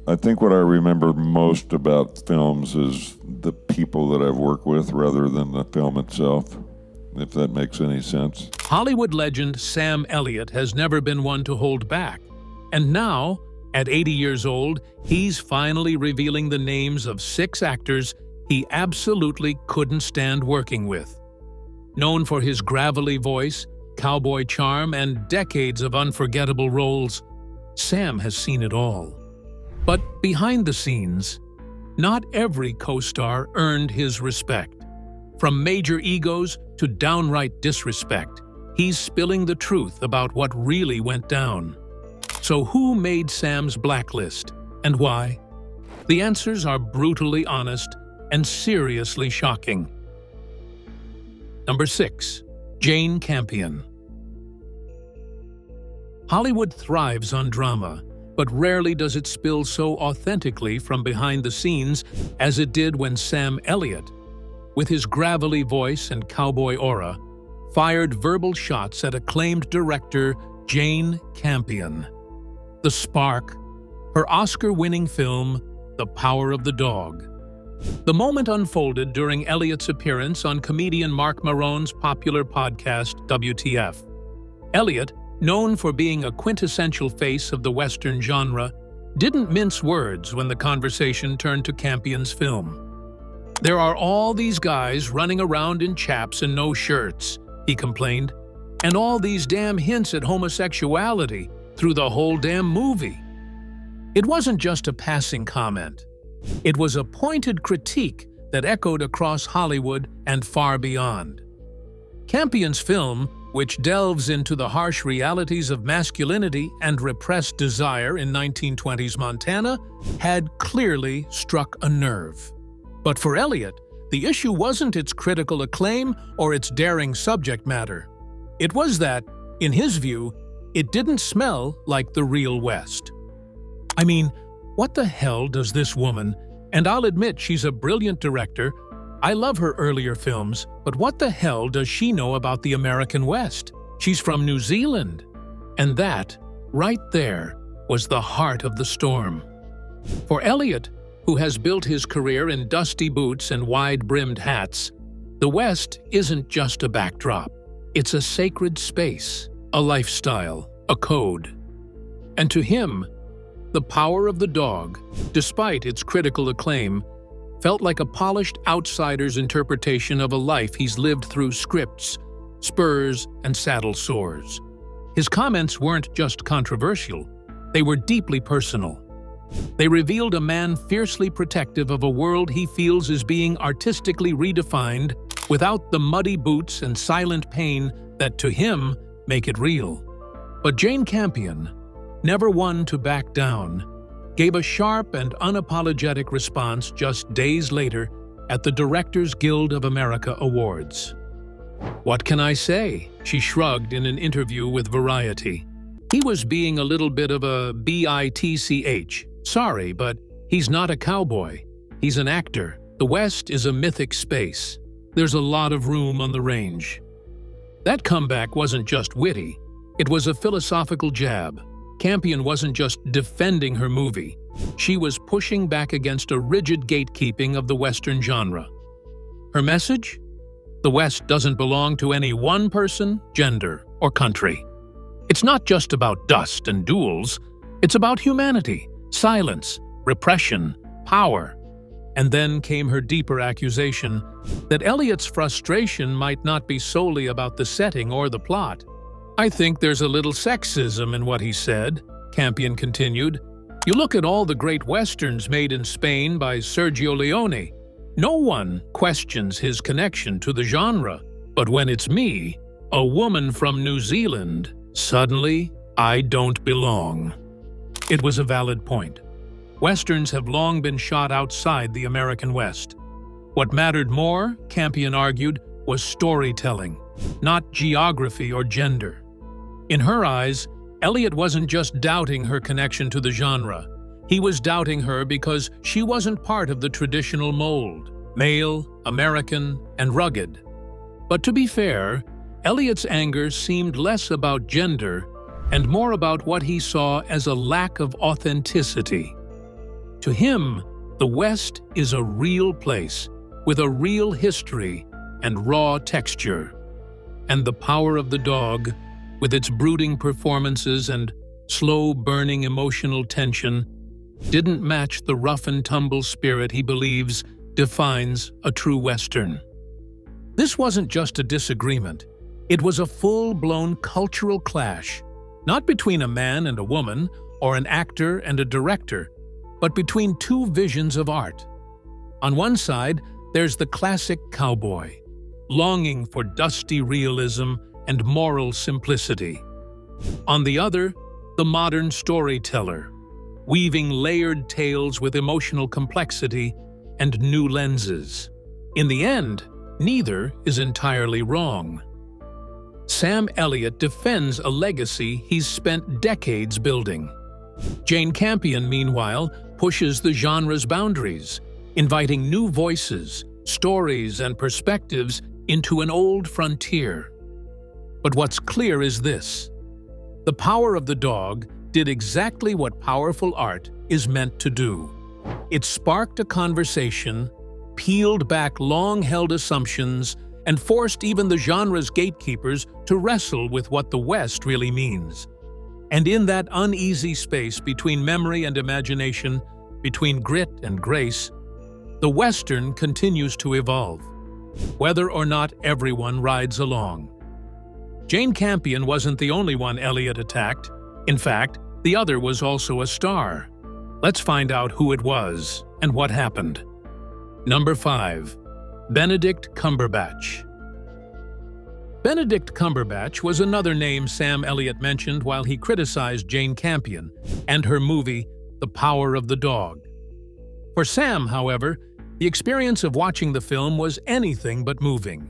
I think what I remember most about films is the people that I've worked with rather than the film itself, if that makes any sense. Hollywood legend Sam Elliott has never been one to hold back. And now, at 80 years old, he's finally revealing the names of 6 actors he absolutely couldn't stand working with. Known for his gravelly voice, cowboy charm, and decades of unforgettable roles, Sam has seen it all. But behind the scenes, not every co-star earned his respect. From major egos to downright disrespect, he's spilling the truth about what really went down. So who made Sam's blacklist, and why? The answers are brutally honest and seriously shocking. Number 6. Jane Campion. Hollywood thrives on drama, but rarely does it spill so authentically from behind the scenes as it did when Sam Elliott, with his gravelly voice and cowboy aura, fired verbal shots at acclaimed director Jane Campion. The spark, her Oscar-winning film, The Power of the Dog. The moment unfolded during Elliott's appearance on comedian Mark Maron's popular podcast, WTF. Elliott, known for being a quintessential face of the Western genre, didn't mince words when the conversation turned to Campion's film. "There are all these guys running around in chaps and no shirts," he complained, "and all these damn hints at homosexuality through the whole damn movie." It wasn't just a passing comment. It was a pointed critique that echoed across Hollywood and far beyond. Campion's film, which delves into the harsh realities of masculinity and repressed desire in 1920s Montana, had clearly struck a nerve. But for Elliott, the issue wasn't its critical acclaim or its daring subject matter. It was that, in his view, it didn't smell like the real West. I mean, what the hell does this woman, and I'll admit she's a brilliant director, I love her earlier films, but what the hell does she know about the American West? She's from New Zealand. And that, right there, was the heart of the storm. For Elliott, who has built his career in dusty boots and wide-brimmed hats, the West isn't just a backdrop. It's a sacred space, a lifestyle, a code. And to him, The Power of the Dog, despite its critical acclaim, felt like a polished outsider's interpretation of a life he's lived through scripts, spurs, and saddle sores. His comments weren't just controversial, they were deeply personal. They revealed a man fiercely protective of a world he feels is being artistically redefined without the muddy boots and silent pain that, to him, make it real. But Jane Campion, never one to back down, gave a sharp and unapologetic response just days later at the Directors Guild of America Awards. "What can I say?" she shrugged in an interview with Variety. "He was being a little bit of a bitch. Sorry, but he's not a cowboy. He's an actor. The West is a mythic space. There's a lot of room on the range." That comeback wasn't just witty. It was a philosophical jab. Campion wasn't just defending her movie. She was pushing back against a rigid gatekeeping of the Western genre. Her message? The West doesn't belong to any one person, gender, or country. It's not just about dust and duels. It's about humanity, silence, repression, power. And then came her deeper accusation that Elliott's frustration might not be solely about the setting or the plot. "I think there's a little sexism in what he said," Campion continued. "You look at all the great westerns made in Spain by Sergio Leone. No one questions his connection to the genre. But when it's me, a woman from New Zealand, suddenly I don't belong." It was a valid point. Westerns have long been shot outside the American West. What mattered more, Campion argued, was storytelling, not geography or gender. In her eyes, Elliott wasn't just doubting her connection to the genre. He was doubting her because she wasn't part of the traditional mold, male, American, and rugged. But to be fair, Elliott's anger seemed less about gender and more about what he saw as a lack of authenticity. To him, the West is a real place, with a real history and raw texture. And The Power of the Dog, with its brooding performances and slow-burning emotional tension, didn't match the rough-and-tumble spirit he believes defines a true Western. This wasn't just a disagreement. It was a full-blown cultural clash, not between a man and a woman, or an actor and a director, but between two visions of art. On one side, there's the classic cowboy, longing for dusty realism and moral simplicity. On the other, the modern storyteller, weaving layered tales with emotional complexity and new lenses. In the end, neither is entirely wrong. Sam Elliott defends a legacy he's spent decades building. Jane Campion, meanwhile, pushes the genre's boundaries, inviting new voices, stories, and perspectives into an old frontier. But what's clear is this: The Power of the Dog did exactly what powerful art is meant to do. It sparked a conversation, peeled back long-held assumptions, and forced even the genre's gatekeepers to wrestle with what the West really means. And in that uneasy space between memory and imagination, between grit and grace, the Western continues to evolve, whether or not everyone rides along. Jane Campion wasn't the only one Elliott attacked. In fact, the other was also a star. Let's find out who it was and what happened. Number 5. Benedict Cumberbatch. Benedict Cumberbatch was another name Sam Elliott mentioned while he criticized Jane Campion and her movie, The Power of the Dog. For Sam, however, the experience of watching the film was anything but moving.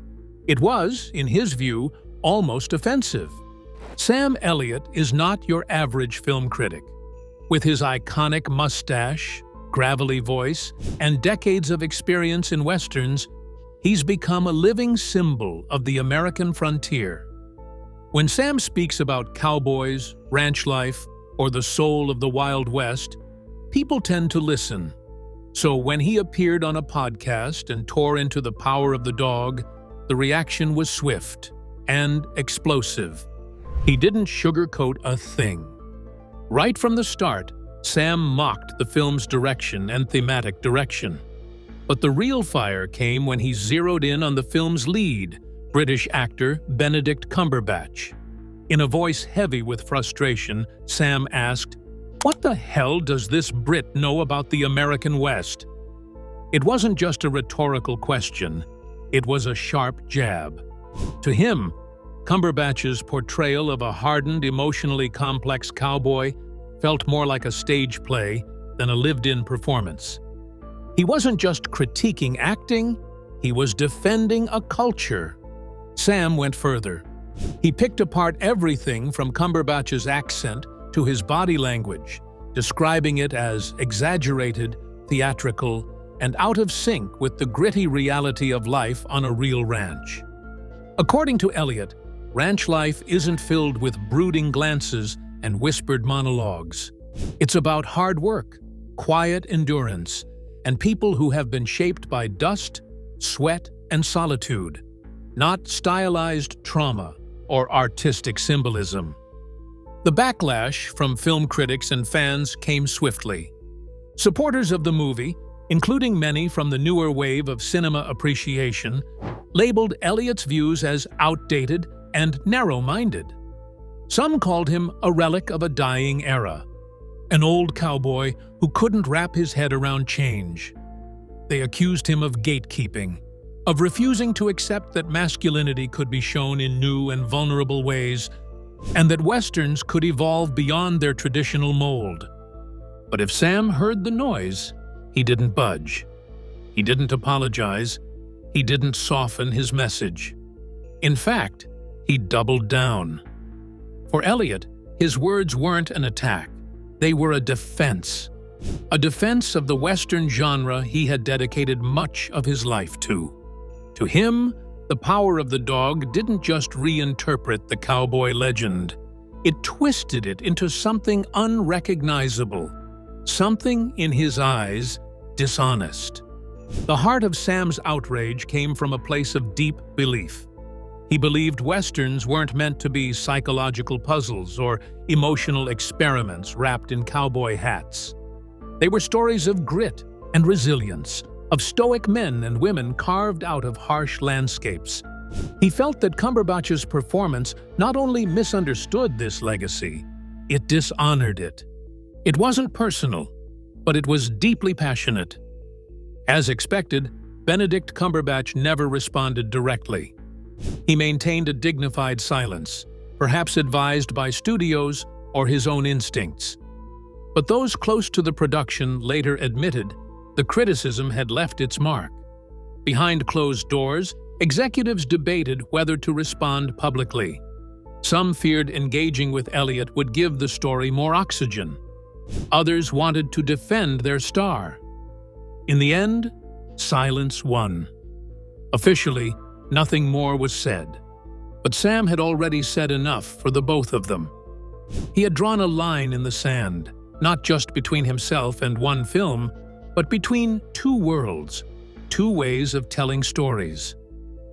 It was, in his view, almost offensive. Sam Elliott is not your average film critic. With his iconic mustache, gravelly voice, and decades of experience in Westerns, he's become a living symbol of the American frontier. When Sam speaks about cowboys, ranch life, or the soul of the Wild West, people tend to listen. So when he appeared on a podcast and tore into The Power of the Dog, the reaction was swift and explosive. He didn't sugarcoat a thing. Right from the start, Sam mocked the film's direction and thematic direction. But the real fire came when he zeroed in on the film's lead, British actor Benedict Cumberbatch. In a voice heavy with frustration, Sam asked, "What the hell does this Brit know about the American West?" It wasn't just a rhetorical question, it was a sharp jab. To him, Cumberbatch's portrayal of a hardened, emotionally complex cowboy felt more like a stage play than a lived-in performance. He wasn't just critiquing acting, he was defending a culture. Sam went further. He picked apart everything from Cumberbatch's accent to his body language, describing it as exaggerated, theatrical, and out of sync with the gritty reality of life on a real ranch. According to Elliot, ranch life isn't filled with brooding glances and whispered monologues. It's about hard work, quiet endurance, and people who have been shaped by dust, sweat, and solitude, not stylized trauma or artistic symbolism. The backlash from film critics and fans came swiftly. Supporters of the movie, including many from the newer wave of cinema appreciation, labeled Elliott's views as outdated and narrow-minded. Some called him a relic of a dying era, an old cowboy who couldn't wrap his head around change. They accused him of gatekeeping, of refusing to accept that masculinity could be shown in new and vulnerable ways, and that Westerns could evolve beyond their traditional mold. But if Sam heard the noise, he didn't budge. He didn't apologize. He didn't soften his message. In fact, he doubled down. For Elliot, his words weren't an attack. They were a defense of the Western genre he had dedicated much of his life to. To him, The Power of the Dog didn't just reinterpret the cowboy legend. It twisted it into something unrecognizable, Something in his eyes dishonest. The heart of Sam's outrage came from a place of deep belief. He believed Westerns weren't meant to be psychological puzzles or emotional experiments wrapped in cowboy hats. They were stories of grit and resilience, of stoic men and women carved out of harsh landscapes. He felt that Cumberbatch's performance not only misunderstood this legacy, it dishonored it. It wasn't personal, but it was deeply passionate. As expected, Benedict Cumberbatch never responded directly. He maintained a dignified silence, perhaps advised by studios or his own instincts. But those close to the production later admitted the criticism had left its mark. Behind closed doors, executives debated whether to respond publicly. Some feared engaging with Elliot would give the story more oxygen. Others wanted to defend their star. In the end, silence won. Officially, nothing more was said. But Sam had already said enough for the both of them. He had drawn a line in the sand, not just between himself and one film, but between two worlds, two ways of telling stories.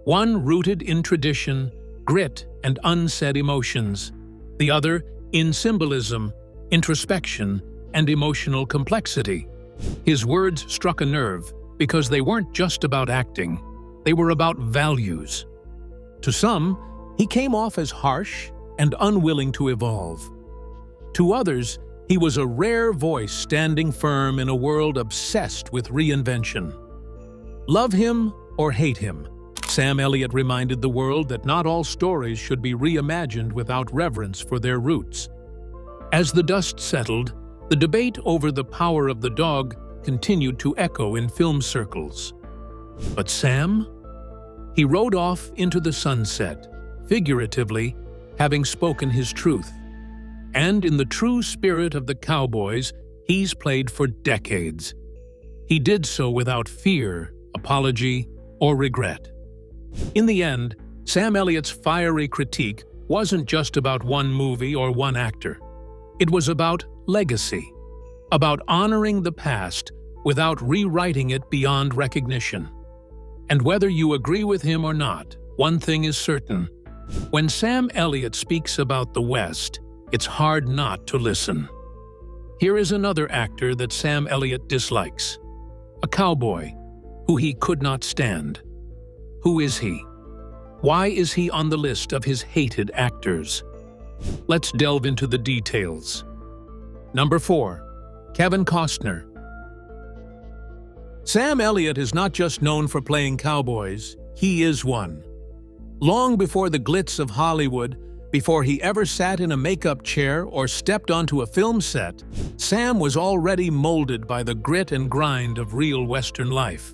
One rooted in tradition, grit, and unsaid emotions. The other in symbolism, introspection, and emotional complexity. His words struck a nerve because they weren't just about acting, they were about values. To some, he came off as harsh and unwilling to evolve. To others, he was a rare voice standing firm in a world obsessed with reinvention. Love him or hate him, Sam Elliott reminded the world that not all stories should be reimagined without reverence for their roots. As the dust settled, the debate over the power of the dog continued to echo in film circles. But Sam? He rode off into the sunset, figuratively, having spoken his truth. And in the true spirit of the cowboys he's played for decades. He did so without fear, apology, or regret. In the end, Sam Elliott's fiery critique wasn't just about one movie or one actor. It was about legacy, about honoring the past without rewriting it beyond recognition. And whether you agree with him or not, one thing is certain. When Sam Elliott speaks about the West, it's hard not to listen. Here is another actor that Sam Elliott dislikes. A cowboy who he could not stand. Who is he? Why is he on the list of his hated actors? Let's delve into the details. Number 4. Kevin Costner. Sam Elliott is not just known for playing cowboys, he is one. Long before the glitz of Hollywood, before he ever sat in a makeup chair or stepped onto a film set, Sam was already molded by the grit and grind of real Western life.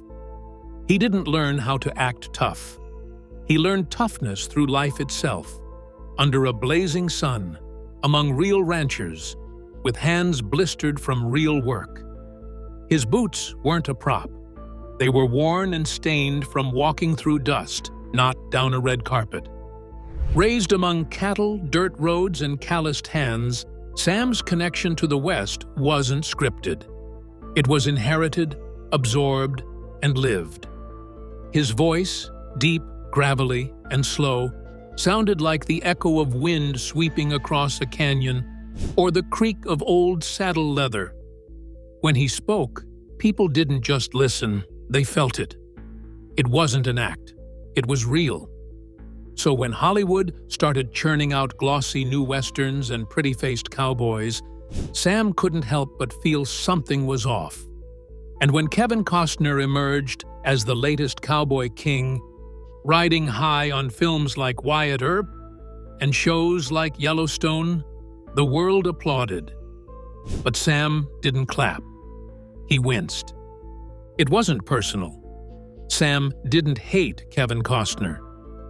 He didn't learn how to act tough. He learned toughness through life itself, under a blazing sun, among real ranchers, with hands blistered from real work. His boots weren't a prop. They were worn and stained from walking through dust, not down a red carpet. Raised among cattle, dirt roads, and calloused hands, Sam's connection to the West wasn't scripted. It was inherited, absorbed, and lived. His voice, deep, gravelly, and slow, sounded like the echo of wind sweeping across a canyon or the creak of old saddle leather. When he spoke, people didn't just listen, they felt it. It wasn't an act, it was real. So when Hollywood started churning out glossy new westerns and pretty-faced cowboys, Sam couldn't help but feel something was off. And when Kevin Costner emerged as the latest cowboy king, riding high on films like Wyatt Earp and shows like Yellowstone, the world applauded. But Sam didn't clap. He winced. It wasn't personal. Sam didn't hate Kevin Costner,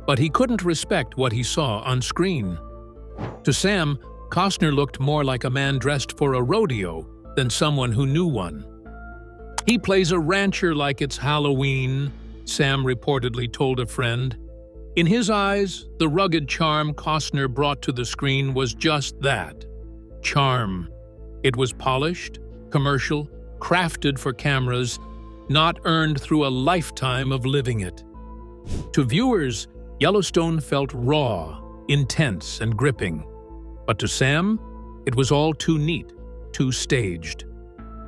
but he couldn't respect what he saw on screen. To Sam, Costner looked more like a man dressed for a rodeo than someone who knew one. "He plays a rancher like it's Halloween," Sam reportedly told a friend. In his eyes, the rugged charm Costner brought to the screen was just that, charm. It was polished, commercial, crafted for cameras, not earned through a lifetime of living it. To viewers, Yellowstone felt raw, intense, and gripping. But to Sam, it was all too neat, too staged.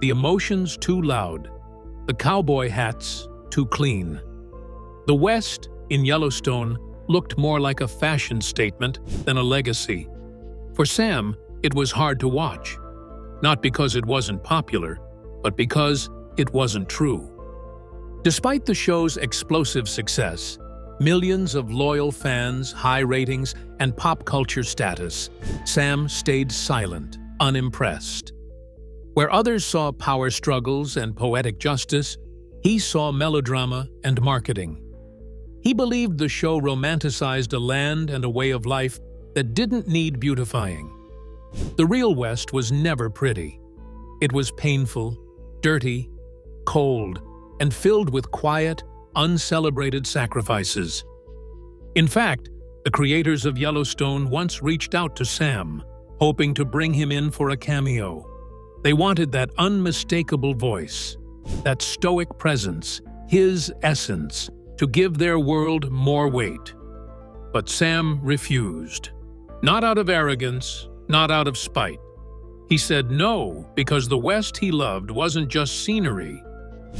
The emotions too loud, the cowboy hats too clean. The West, in Yellowstone, looked more like a fashion statement than a legacy. For Sam, it was hard to watch, not because it wasn't popular, but because it wasn't true. Despite the show's explosive success, millions of loyal fans, high ratings, and pop culture status, Sam stayed silent, unimpressed. Where others saw power struggles and poetic justice, he saw melodrama and marketing. He believed the show romanticized a land and a way of life that didn't need beautifying. The real West was never pretty. It was painful, dirty, cold, and filled with quiet, uncelebrated sacrifices. In fact, the creators of Yellowstone once reached out to Sam, hoping to bring him in for a cameo. They wanted that unmistakable voice, that stoic presence, his essence, to give their world more weight. But Sam refused. Not out of arrogance, not out of spite. He said no because the West he loved wasn't just scenery.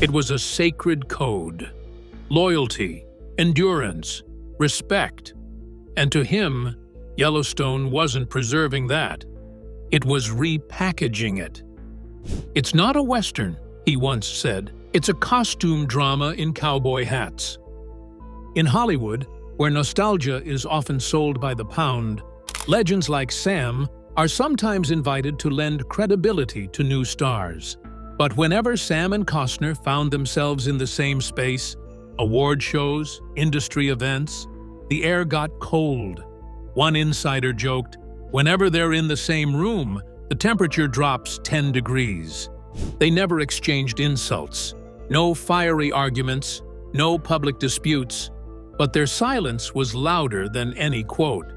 It was a sacred code. Loyalty, endurance, respect. And to him, Yellowstone wasn't preserving that. It was repackaging it. "It's not a Western," he once said. "It's a costume drama in cowboy hats." In Hollywood, where nostalgia is often sold by the pound, legends like Sam are sometimes invited to lend credibility to new stars. But whenever Sam and Cosner found themselves in the same space, award shows, industry events, the air got cold. One insider joked, "Whenever they're in the same room, the temperature drops 10 degrees. They never exchanged insults, no fiery arguments, no public disputes, but their silence was louder than any quote.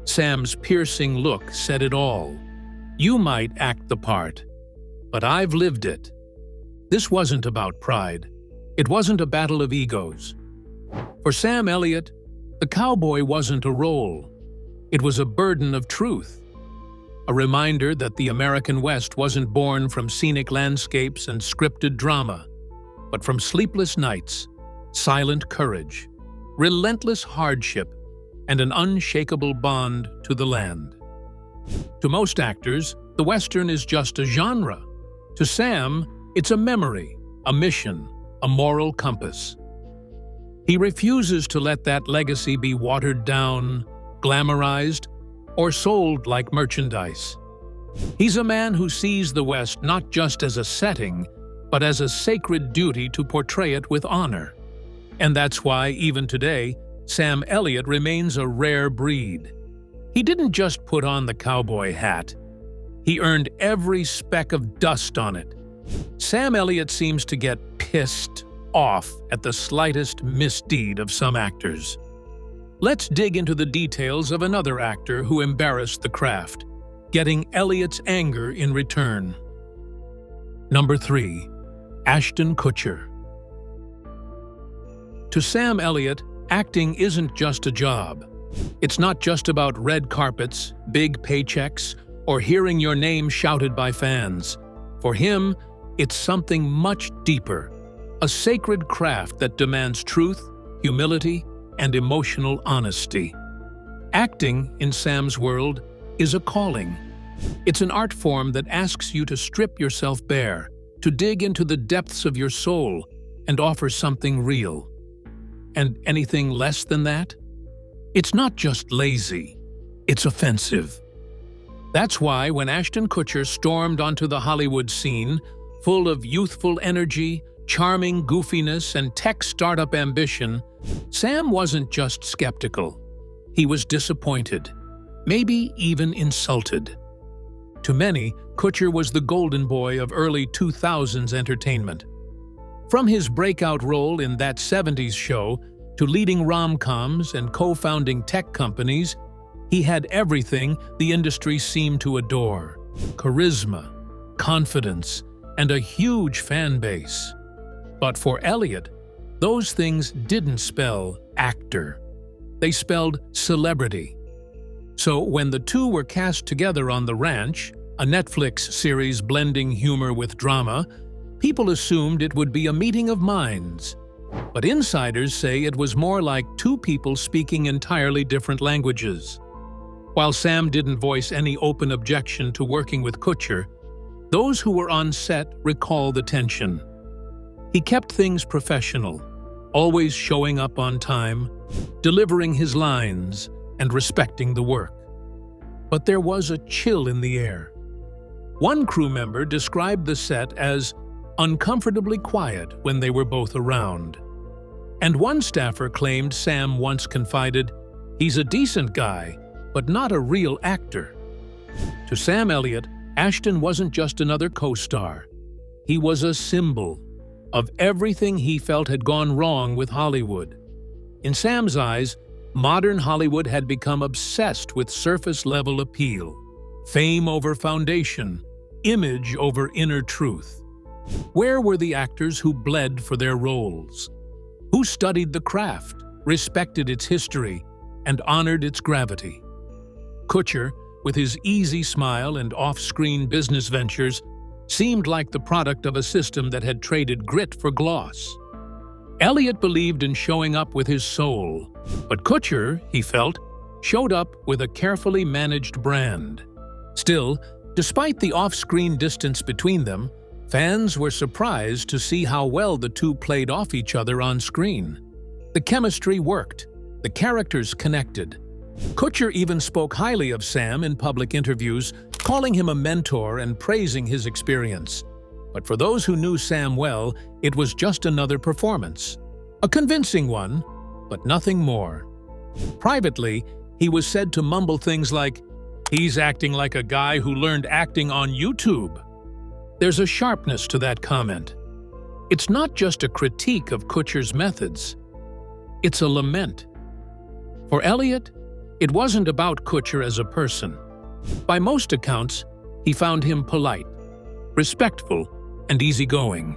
Sam's piercing look said it all. "You might act the part, but I've lived it." This wasn't about pride. It wasn't a battle of egos. For Sam Elliott, the cowboy wasn't a role. It was a burden of truth. A reminder that the American West wasn't born from scenic landscapes and scripted drama, but from sleepless nights, silent courage, relentless hardship, and an unshakable bond to the land. To most actors, the Western is just a genre. To Sam, it's a memory, a mission, a moral compass. He refuses to let that legacy be watered down, glamorized, or sold like merchandise. He's a man who sees the West not just as a setting, but as a sacred duty to portray it with honor. And that's why, even today, Sam Elliott remains a rare breed. He didn't just put on the cowboy hat. He earned every speck of dust on it. Sam Elliott seems to get pissed off at the slightest misdeed of some actors. Let's dig into the details of another actor who embarrassed the craft, getting Elliott's anger in return. Number 3. Ashton Kutcher. To Sam Elliott, acting isn't just a job. It's not just about red carpets, big paychecks, or hearing your name shouted by fans. For him, it's something much deeper, a sacred craft that demands truth, humility, and emotional honesty. Acting, in Sam's world, is a calling. It's an art form that asks you to strip yourself bare, to dig into the depths of your soul, and offer something real. And anything less than that? It's not just lazy, it's offensive. That's why when Ashton Kutcher stormed onto the Hollywood scene, full of youthful energy, charming goofiness, and tech startup ambition, Sam wasn't just skeptical. He was disappointed, maybe even insulted. To many, Kutcher was the golden boy of early 2000s entertainment. From his breakout role in That 70s Show to leading rom-coms and co-founding tech companies, he had everything the industry seemed to adore: charisma, confidence, and a huge fan base. But for Elliot, those things didn't spell actor. They spelled celebrity. So when the two were cast together on The Ranch, a Netflix series blending humor with drama, people assumed it would be a meeting of minds. But insiders say it was more like two people speaking entirely different languages. While Sam didn't voice any open objection to working with Kutcher, those who were on set recall the tension. He kept things professional, always showing up on time, delivering his lines, and respecting the work. But there was a chill in the air. One crew member described the set as uncomfortably quiet when they were both around. And one staffer claimed Sam once confided, "He's a decent guy, but not a real actor." To Sam Elliott, Ashton wasn't just another co-star. He was a symbol of everything he felt had gone wrong with Hollywood. In Sam's eyes, modern Hollywood had become obsessed with surface-level appeal, fame over foundation, image over inner truth. Where were the actors who bled for their roles? Who studied the craft, respected its history, and honored its gravity? Kutcher, with his easy smile and off-screen business ventures, seemed like the product of a system that had traded grit for gloss. Elliot believed in showing up with his soul, but Kutcher, he felt, showed up with a carefully managed brand. Still, despite the off-screen distance between them, fans were surprised to see how well the two played off each other on screen. The chemistry worked, the characters connected. Kutcher even spoke highly of Sam in public interviews, calling him a mentor and praising his experience. But for those who knew Sam well, it was just another performance. A convincing one, but nothing more. Privately, he was said to mumble things like, "He's acting like a guy who learned acting on YouTube." There's a sharpness to that comment. It's not just a critique of Kutcher's methods. It's a lament. For Elliot, it wasn't about Kutcher as a person. By most accounts, he found him polite, respectful, and easygoing.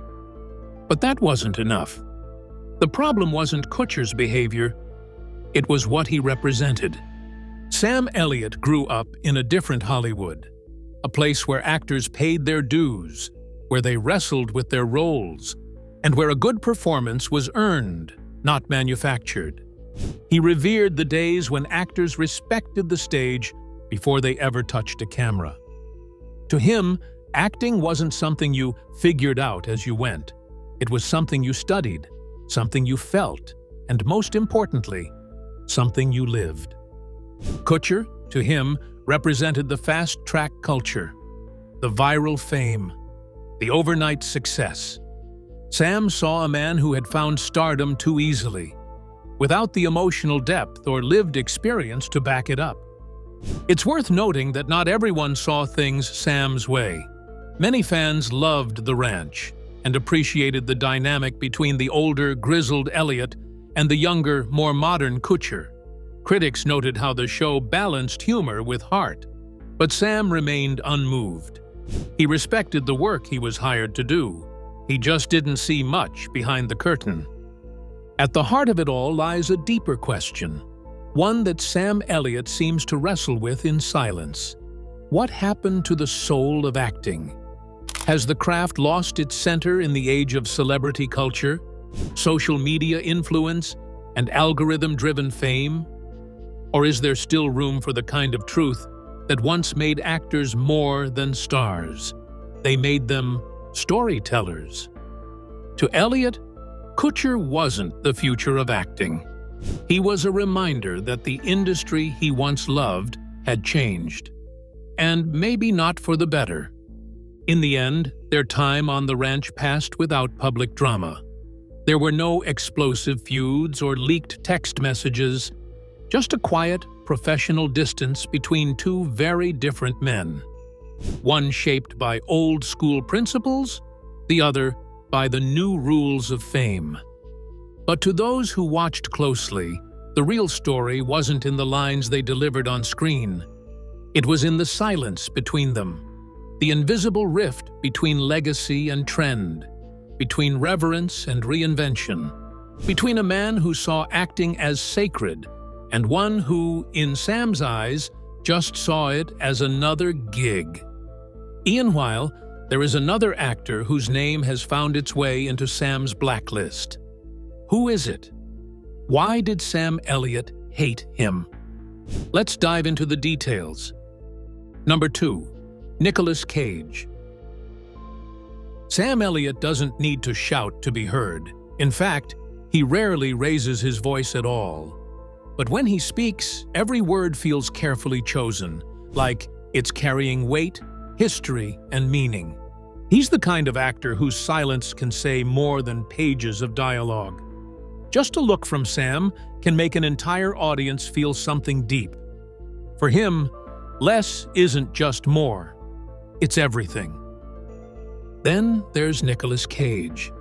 But that wasn't enough. The problem wasn't Kutcher's behavior, it was what he represented. Sam Elliott grew up in a different Hollywood, a place where actors paid their dues, where they wrestled with their roles, and where a good performance was earned, not manufactured. He revered the days when actors respected the stage before they ever touched a camera. To him, acting wasn't something you figured out as you went. It was something you studied, something you felt, and most importantly, something you lived. Kutcher, to him, represented the fast-track culture, the viral fame, the overnight success. Sam saw a man who had found stardom too easily, without the emotional depth or lived experience to back it up. It's worth noting that not everyone saw things Sam's way. Many fans loved The Ranch and appreciated the dynamic between the older, grizzled Elliot and the younger, more modern Kutcher. Critics noted how the show balanced humor with heart, but Sam remained unmoved. He respected the work he was hired to do. He just didn't see much behind the curtain. At the heart of it all lies a deeper question, one that Sam Elliott seems to wrestle with in silence. What happened to the soul of acting? Has the craft lost its center in the age of celebrity culture, social media influence, and algorithm-driven fame? Or is there still room for the kind of truth that once made actors more than stars? They made them storytellers. To Elliot, Kutcher wasn't the future of acting. He was a reminder that the industry he once loved had changed. And maybe not for the better. In the end, their time on the ranch passed without public drama. There were no explosive feuds or leaked text messages, just a quiet, professional distance between two very different men. One shaped by old-school principles, the other by the new rules of fame. But to those who watched closely, the real story wasn't in the lines they delivered on screen. It was in the silence between them. the invisible rift between legacy and trend, between reverence and reinvention, between a man who saw acting as sacred and one who, in Sam's eyes, just saw it as another gig. Meanwhile, there is another actor whose name has found its way into Sam's blacklist. Who is it? Why did Sam Elliott hate him? Let's dive into the details. Number 2. Nicolas Cage. Sam Elliott doesn't need to shout to be heard. In fact, he rarely raises his voice at all. But when he speaks, every word feels carefully chosen, like it's carrying weight, history, and meaning. He's the kind of actor whose silence can say more than pages of dialogue. Just a look from Sam can make an entire audience feel something deep. For him, less isn't just more. It's everything. Then there's Nicolas Cage.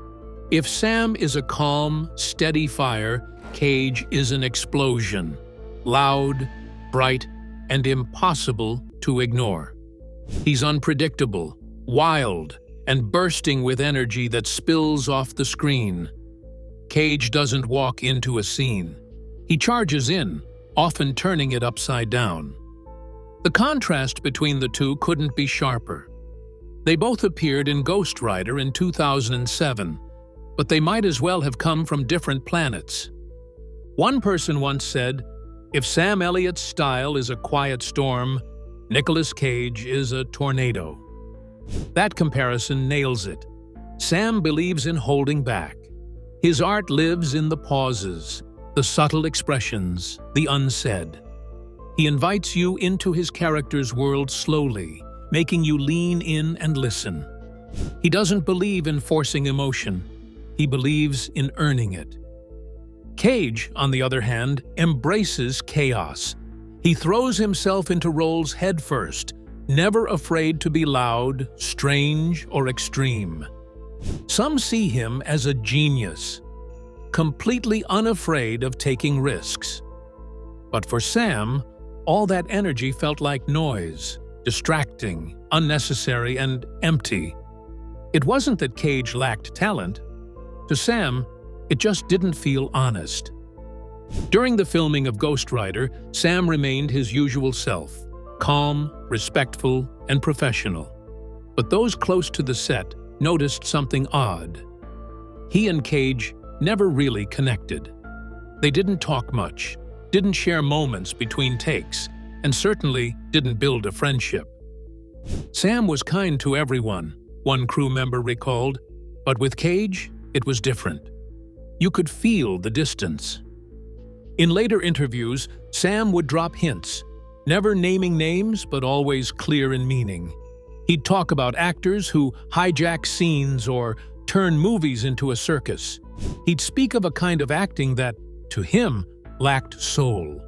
If Sam is a calm, steady fire, Cage is an explosion. Loud, bright, and impossible to ignore. He's unpredictable, wild, and bursting with energy that spills off the screen. Cage doesn't walk into a scene. He charges in, often turning it upside down. The contrast between the two couldn't be sharper. They both appeared in Ghost Rider in 2007, but they might as well have come from different planets. One person once said, "If Sam Elliott's style is a quiet storm, Nicolas Cage is a tornado." That comparison nails it. Sam believes in holding back. His art lives in the pauses, the subtle expressions, the unsaid. He invites you into his character's world slowly, making you lean in and listen. He doesn't believe in forcing emotion. He believes in earning it. Cage, on the other hand, embraces chaos. He throws himself into roles headfirst, never afraid to be loud, strange, or extreme. Some see him as a genius, completely unafraid of taking risks. But for Sam, all that energy felt like noise, distracting, unnecessary, and empty. It wasn't that Cage lacked talent. To Sam, it just didn't feel honest. During the filming of Ghost Rider, Sam remained his usual self, calm, respectful, and professional. But those close to the set noticed something odd. He and Cage never really connected. They didn't talk much, didn't share moments between takes, and certainly didn't build a friendship. Sam was kind to everyone, one crew member recalled, but with Cage, it was different. You could feel the distance. In later interviews, Sam would drop hints, never naming names but always clear in meaning. He'd talk about actors who hijack scenes or turn movies into a circus. He'd speak of a kind of acting that, to him, lacked soul.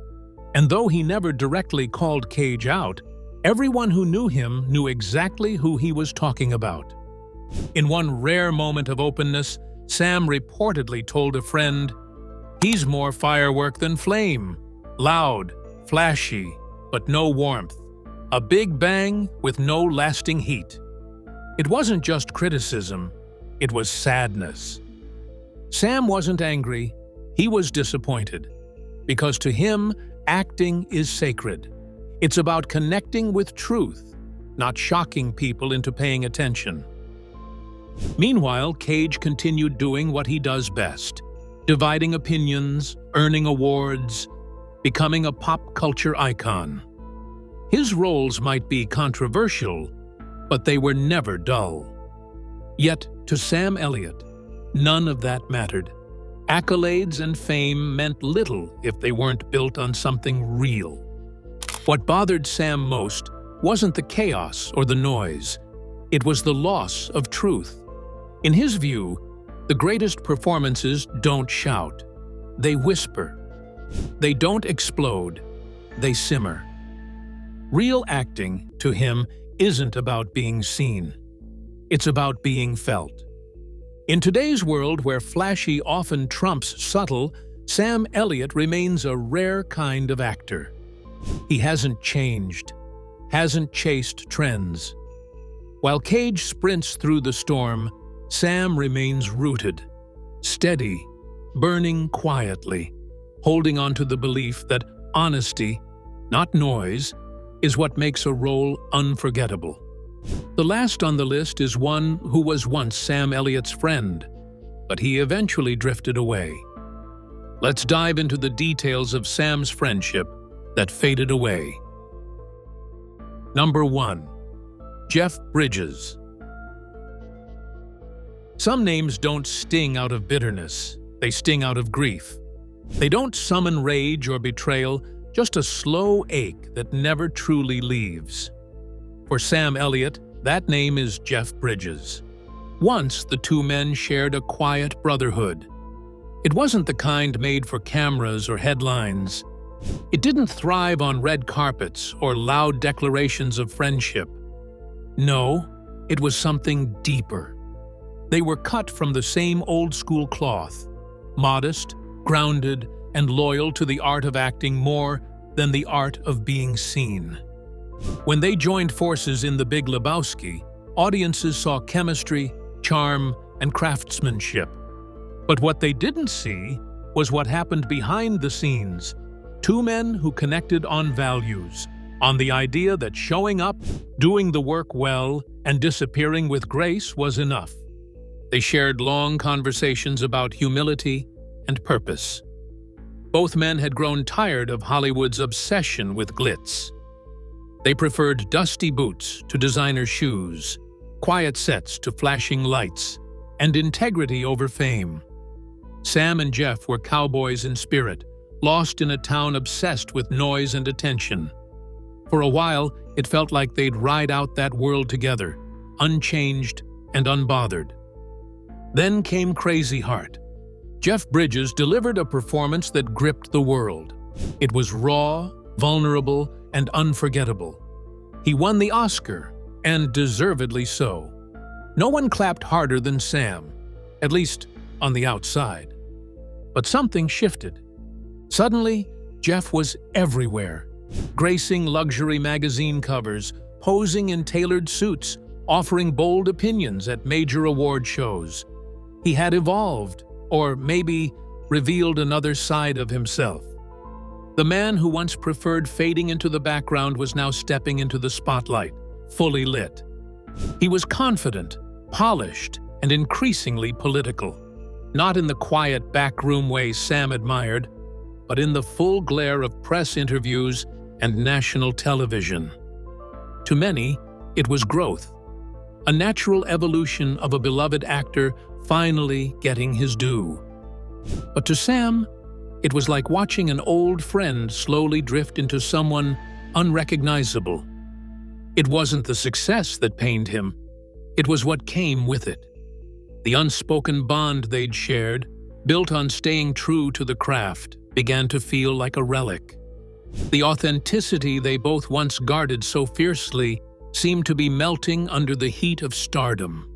And though he never directly called Cage out, everyone who knew him knew exactly who he was talking about. In one rare moment of openness, Sam reportedly told a friend, "He's more firework than flame. Loud, flashy, but no warmth. A big bang with no lasting heat." It wasn't just criticism, it was sadness. Sam wasn't angry, he was disappointed. Because to him, acting is sacred. It's about connecting with truth, not shocking people into paying attention. Meanwhile, Cage continued doing what he does best, dividing opinions, earning awards, becoming a pop culture icon. His roles might be controversial, but they were never dull. Yet, to Sam Elliott, none of that mattered. Accolades and fame meant little if they weren't built on something real. What bothered Sam most wasn't the chaos or the noise. It was the loss of truth. In his view, the greatest performances don't shout. They whisper. They don't explode. They simmer. Real acting, to him, isn't about being seen. It's about being felt. In today's world where flashy often trumps subtle, Sam Elliott remains a rare kind of actor. He hasn't changed, hasn't chased trends. While Cage sprints through the storm, Sam remains rooted, steady, burning quietly, holding on to the belief that honesty, not noise, is what makes a role unforgettable. The last on the list is one who was once Sam Elliott's friend, but he eventually drifted away. Let's dive into the details of Sam's friendship that faded away. Number 1. Jeff Bridges. Some names don't sting out of bitterness, they sting out of grief. They don't summon rage or betrayal, just a slow ache that never truly leaves. For Sam Elliott, that name is Jeff Bridges. Once, the two men shared a quiet brotherhood. It wasn't the kind made for cameras or headlines. It didn't thrive on red carpets or loud declarations of friendship. No, it was something deeper. They were cut from the same old-school cloth, modest, grounded, and loyal to the art of acting more than the art of being seen. When they joined forces in The Big Lebowski, audiences saw chemistry, charm, and craftsmanship. But what they didn't see was what happened behind the scenes. Two men who connected on values, on the idea that showing up, doing the work well, and disappearing with grace was enough. They shared long conversations about humility and purpose. Both men had grown tired of Hollywood's obsession with glitz. They preferred dusty boots to designer shoes, quiet sets to flashing lights, and integrity over fame. Sam and Jeff were cowboys in spirit, lost in a town obsessed with noise and attention. For a while, it felt like they'd ride out that world together, unchanged and unbothered. Then came Crazy Heart. Jeff Bridges delivered a performance that gripped the world. It was raw, vulnerable, and unforgettable. He won the Oscar, and deservedly so. No one clapped harder than Sam, at least on the outside. But something shifted. Suddenly, Jeff was everywhere, gracing luxury magazine covers, posing in tailored suits, offering bold opinions at major award shows. He had evolved, or maybe revealed another side of himself. The man who once preferred fading into the background was now stepping into the spotlight, fully lit. He was confident, polished, and increasingly political. Not in the quiet backroom way Sam admired, but in the full glare of press interviews and national television. To many, it was growth, a natural evolution of a beloved actor finally getting his due. But to Sam, it was like watching an old friend slowly drift into someone unrecognizable. It wasn't the success that pained him, it was what came with it. The unspoken bond they'd shared, built on staying true to the craft, began to feel like a relic. The authenticity they both once guarded so fiercely seemed to be melting under the heat of stardom.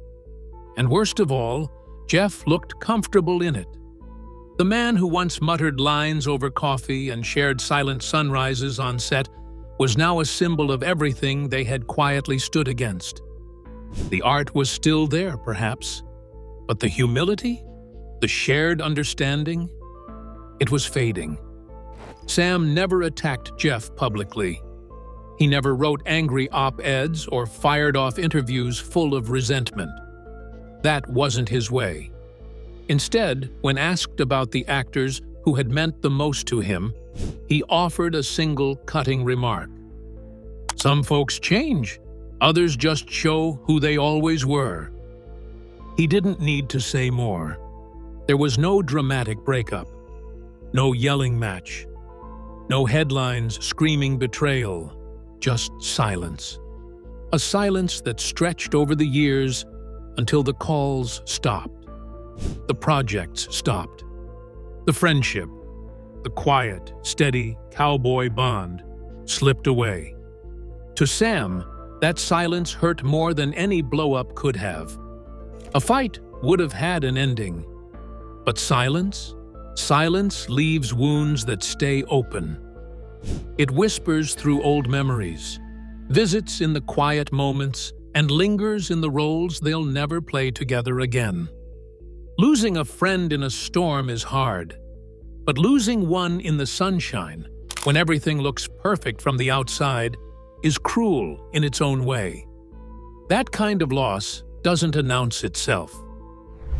And worst of all, Jeff looked comfortable in it. The man who once muttered lines over coffee and shared silent sunrises on set was now a symbol of everything they had quietly stood against. The art was still there, perhaps, but the humility, the shared understanding, it was fading. Sam never attacked Jeff publicly. He never wrote angry op-eds or fired off interviews full of resentment. That wasn't his way. Instead, when asked about the actors who had meant the most to him, he offered a single cutting remark. Some folks change, others just show who they always were. He didn't need to say more. There was no dramatic breakup, no yelling match, no headlines screaming betrayal, just silence. A silence that stretched over the years until the calls stopped. The projects stopped. The friendship, the quiet, steady cowboy bond, slipped away. To Sam, that silence hurt more than any blow-up could have. A fight would have had an ending. But silence? Silence leaves wounds that stay open. It whispers through old memories, visits in the quiet moments, and lingers in the roles they'll never play together again. Losing a friend in a storm is hard, but losing one in the sunshine, when everything looks perfect from the outside, is cruel in its own way. That kind of loss doesn't announce itself.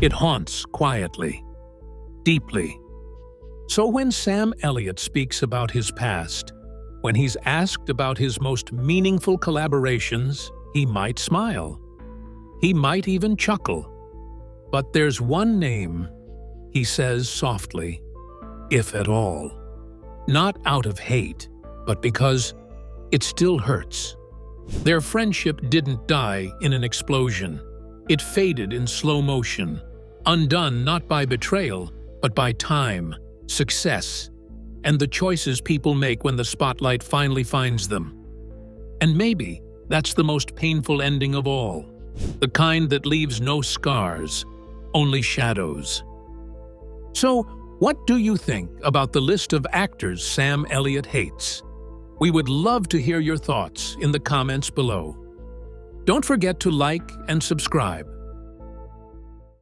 It haunts quietly, deeply. So when Sam Elliott speaks about his past, when he's asked about his most meaningful collaborations, he might smile. He might even chuckle. But there's one name, he says softly, if at all. Not out of hate, but because it still hurts. Their friendship didn't die in an explosion. It faded in slow motion, undone not by betrayal, but by time, success, and the choices people make when the spotlight finally finds them. And maybe that's the most painful ending of all, the kind that leaves no scars, only shadows. So, what do you think about the list of actors Sam Elliott hates? We would love to hear your thoughts in the comments below. Don't forget to like and subscribe.